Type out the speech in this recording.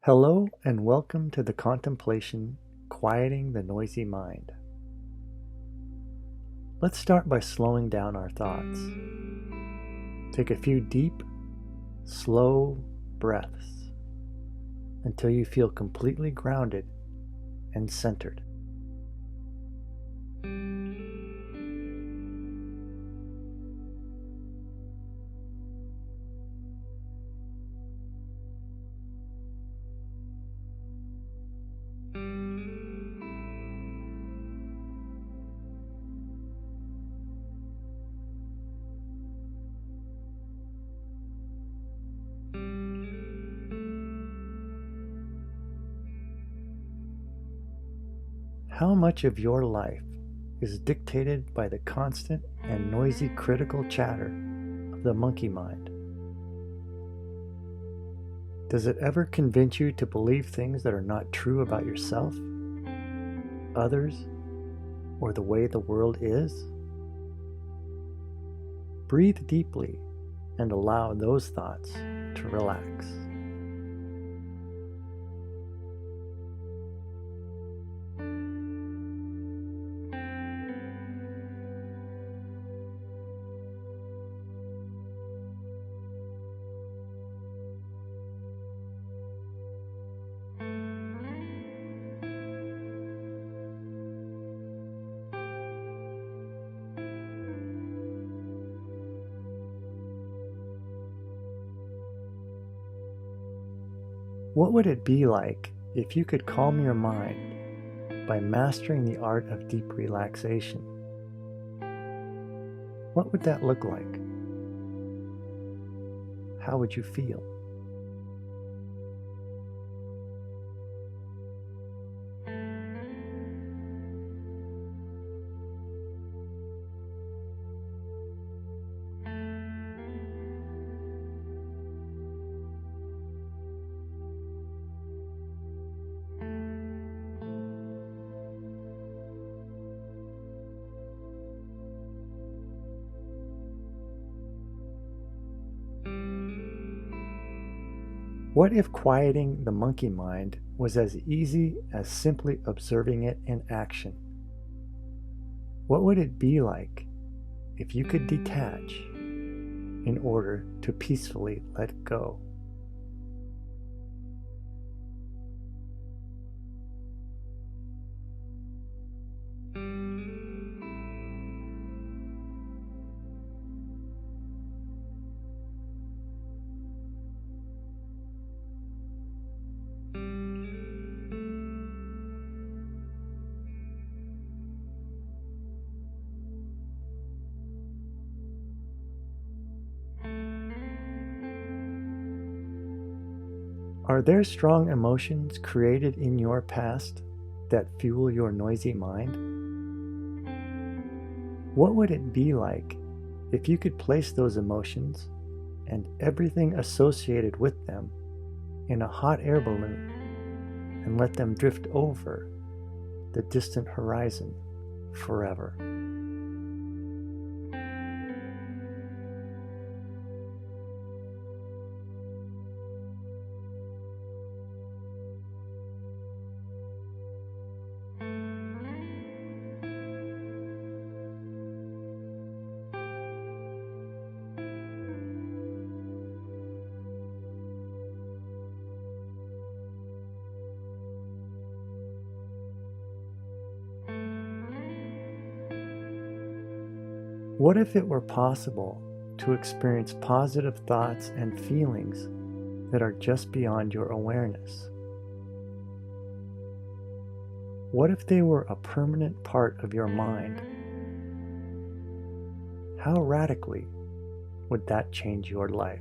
Hello and welcome to the Contemplation, Quieting the Noisy Mind. Let's start by slowing down our thoughts. Take a few deep, slow breaths until you feel completely grounded and centered. How much of your life is dictated by the constant and noisy critical chatter of the monkey mind? Does it ever convince you to believe things that are not true about yourself, others, or the way the world is? Breathe deeply and allow those thoughts to relax. What would it be like if you could calm your mind by mastering the art of deep relaxation? What would that look like? How would you feel? What if quieting the monkey mind was as easy as simply observing it in action? What would it be like if you could detach in order to peacefully let go? Are there strong emotions created in your past that fuel your noisy mind? What would it be like if you could place those emotions and everything associated with them in a hot air balloon and let them drift over the distant horizon forever? What if it were possible to experience positive thoughts and feelings that are just beyond your awareness? What if they were a permanent part of your mind? How radically would that change your life?